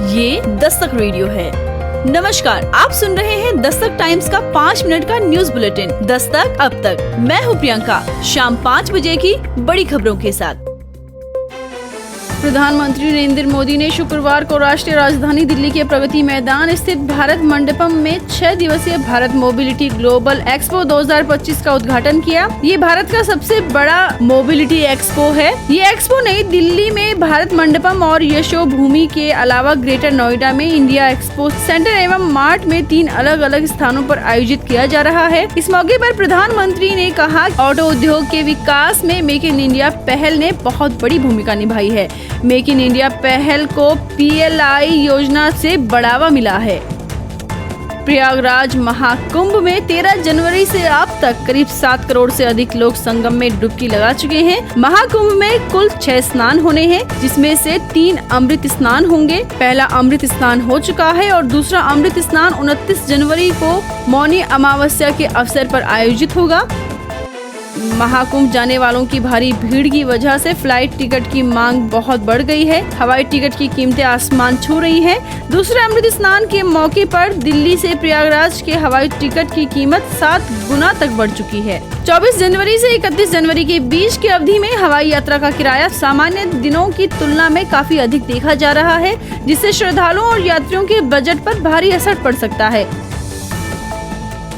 ये दस्तक रेडियो है। नमस्कार, आप सुन रहे हैं दस्तक टाइम्स का 5 मिनट का न्यूज बुलेटिन दस्तक अब तक। मैं हूं प्रियंका। शाम 5 बजे की बड़ी खबरों के साथ। प्रधानमंत्री नरेंद्र मोदी ने शुक्रवार को राष्ट्रीय राजधानी दिल्ली के प्रगति मैदान स्थित भारत मंडपम में 6 दिवसीय भारत मोबिलिटी ग्लोबल एक्सपो 2025 का उद्घाटन किया। ये भारत का सबसे बड़ा मोबिलिटी एक्सपो है। ये एक्सपो नई दिल्ली में भारत मंडपम और यशो भूमि के अलावा ग्रेटर नोएडा में इंडिया एक्सपो सेंटर एवं मार्ट में 3 अलग अलग स्थानों पर आयोजित किया जा रहा है। इस मौके पर प्रधानमंत्री ने कहा, ऑटो उद्योग के विकास में मेक इन इंडिया पहल ने बहुत बड़ी भूमिका निभाई है। मेक इन इंडिया पहल को PLI योजना से बढ़ावा मिला है। प्रयागराज महाकुंभ में 13 जनवरी से अब तक करीब 7 करोड़ से अधिक लोग संगम में डुबकी लगा चुके हैं। महाकुंभ में कुल 6 स्नान होने हैं, जिसमें से 3 अमृत स्नान होंगे। पहला अमृत स्नान हो चुका है और दूसरा अमृत स्नान 29 जनवरी को मौनी अमावस्या के अवसर पर आयोजित होगा। महाकुंभ जाने वालों की भारी भीड़ की वजह से फ्लाइट टिकट की मांग बहुत बढ़ गई है। हवाई टिकट की कीमतें आसमान छू रही हैं। दूसरे अमृत स्नान के मौके पर दिल्ली से प्रयागराज के हवाई टिकट की कीमत 7 गुना तक बढ़ चुकी है। 24 जनवरी से 31 जनवरी के बीच की अवधि में हवाई यात्रा का किराया सामान्य दिनों की तुलना में काफी अधिक देखा जा रहा है, जिससे श्रद्धालुओं और यात्रियों के बजट पर भारी असर पड़ सकता है।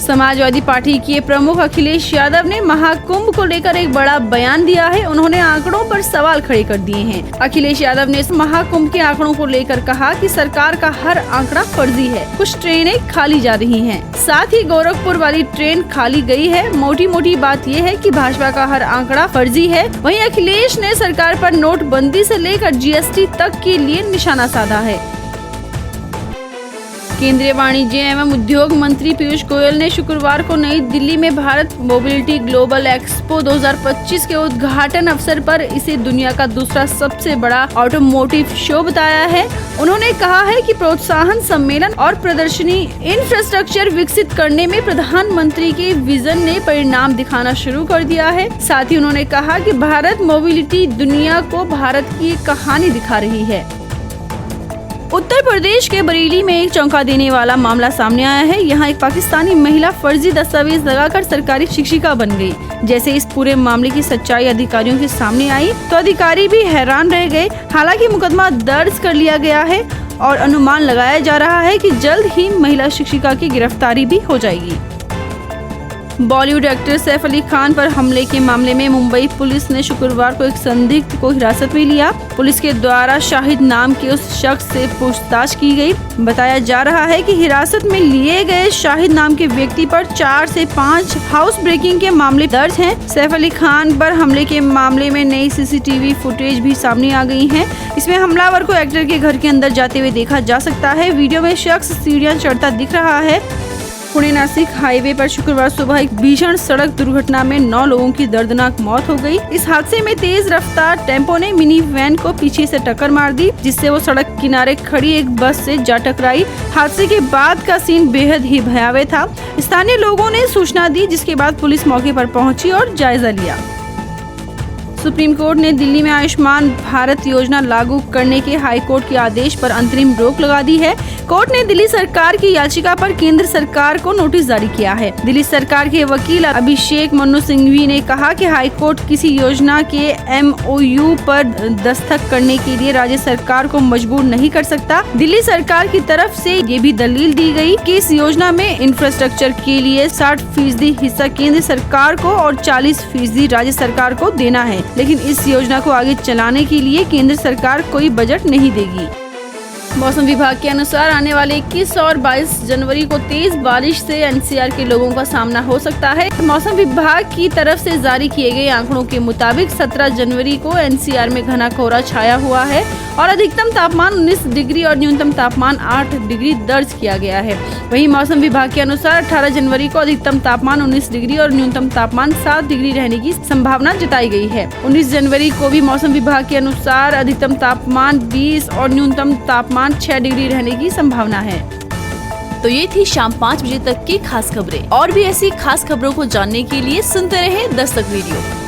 समाजवादी पार्टी के प्रमुख अखिलेश यादव ने महाकुंभ को लेकर एक बड़ा बयान दिया है। उन्होंने आंकड़ों पर सवाल खड़े कर दिए हैं। अखिलेश यादव ने महाकुंभ के आंकड़ों को लेकर कहा कि सरकार का हर आंकड़ा फर्जी है। कुछ ट्रेनें खाली जा रही हैं, साथ ही गोरखपुर वाली ट्रेन खाली गई है। मोटी बात यह है कि भाजपा का हर आंकड़ा फर्जी है। वहीं अखिलेश ने सरकार पर नोटबंदी से लेकर GST तक के लिए निशाना साधा है। केंद्रीय वाणिज्य एवं उद्योग मंत्री पीयूष गोयल ने शुक्रवार को नई दिल्ली में भारत मोबिलिटी ग्लोबल एक्सपो 2025 के उद्घाटन अवसर पर इसे दुनिया का दूसरा सबसे बड़ा ऑटोमोटिव शो बताया है। उन्होंने कहा है कि प्रोत्साहन सम्मेलन और प्रदर्शनी इंफ्रास्ट्रक्चर विकसित करने में प्रधानमंत्री के विजन ने परिणाम दिखाना शुरू कर दिया है। साथ ही उन्होंने कहा कि भारत मोबिलिटी दुनिया को भारत की कहानी दिखा रही है। उत्तर प्रदेश के बरेली में एक चौंका देने वाला मामला सामने आया है। यहाँ एक पाकिस्तानी महिला फर्जी दस्तावेज लगाकर सरकारी शिक्षिका बन गई। जैसे इस पूरे मामले की सच्चाई अधिकारियों के सामने आई तो अधिकारी भी हैरान रह गए। हालांकि मुकदमा दर्ज कर लिया गया है और अनुमान लगाया जा रहा है कि जल्द ही महिला शिक्षिका की गिरफ्तारी भी हो जाएगी। बॉलीवुड एक्टर सैफ अली खान पर हमले के मामले में मुंबई पुलिस ने शुक्रवार को एक संदिग्ध को हिरासत में लिया। पुलिस के द्वारा शाहिद नाम के उस शख्स से पूछताछ की गई। बताया जा रहा है कि हिरासत में लिए गए शाहिद नाम के व्यक्ति पर 4 से 5 हाउस ब्रेकिंग के मामले दर्ज हैं। सैफ अली खान पर हमले के मामले में नई CCTV फुटेज भी सामने आ गई है। इसमें हमलावर को एक्टर के घर के अंदर जाते हुए देखा जा सकता है। वीडियो में शख्स सीढ़ियां चढ़ता दिख रहा है। पुणे नासिक हाईवे पर शुक्रवार सुबह एक भीषण सड़क दुर्घटना में 9 लोगों की दर्दनाक मौत हो गई। इस हादसे में तेज रफ्तार टेम्पो ने मिनी वैन को पीछे से टक्कर मार दी, जिससे वो सड़क किनारे खड़ी एक बस से जा टकराई। हादसे के बाद का सीन बेहद ही भयावह था। स्थानीय लोगों ने सूचना दी, जिसके बाद पुलिस मौके पर पहुंची और जायजा लिया। सुप्रीम कोर्ट ने दिल्ली में आयुष्मान भारत योजना लागू करने के हाई कोर्ट के आदेश पर अंतरिम रोक लगा दी है। कोर्ट ने दिल्ली सरकार की याचिका पर केंद्र सरकार को नोटिस जारी किया है। दिल्ली सरकार के वकील अभिषेक मनु सिंघवी ने कहा कि हाई कोर्ट किसी योजना के MOU पर दस्तखत करने के लिए राज्य सरकार को मजबूर नहीं कर सकता। दिल्ली सरकार की तरफ से ये भी दलील दी गई कि इस योजना में इंफ्रास्ट्रक्चर के लिए 60% हिस्सा केंद्र सरकार को और 40% राज्य सरकार को देना है, लेकिन इस योजना को आगे चलाने के लिए केंद्र सरकार कोई बजट नहीं देगी। मौसम विभाग के अनुसार आने वाले 21 और 22 जनवरी को तेज बारिश से NCR के लोगों का सामना हो सकता है। मौसम विभाग की तरफ से जारी किए गए आंकड़ों के मुताबिक 17 जनवरी को NCR में घना कोहरा छाया हुआ है और अधिकतम तापमान 19 डिग्री और न्यूनतम तापमान 8 डिग्री दर्ज किया गया है। वहीं मौसम विभाग के अनुसार 18 जनवरी को अधिकतम तापमान 19 डिग्री और न्यूनतम तापमान 7 डिग्री रहने की संभावना जताई गई है। 19 जनवरी को भी मौसम विभाग के अनुसार अधिकतम तापमान 20 और न्यूनतम तापमान 6 डिग्री रहने की संभावना है। तो ये थी शाम 5 बजे तक की खास खबरें। और भी ऐसी खास खबरों को जानने के लिए सुनते रहें दस्तक रेडियो।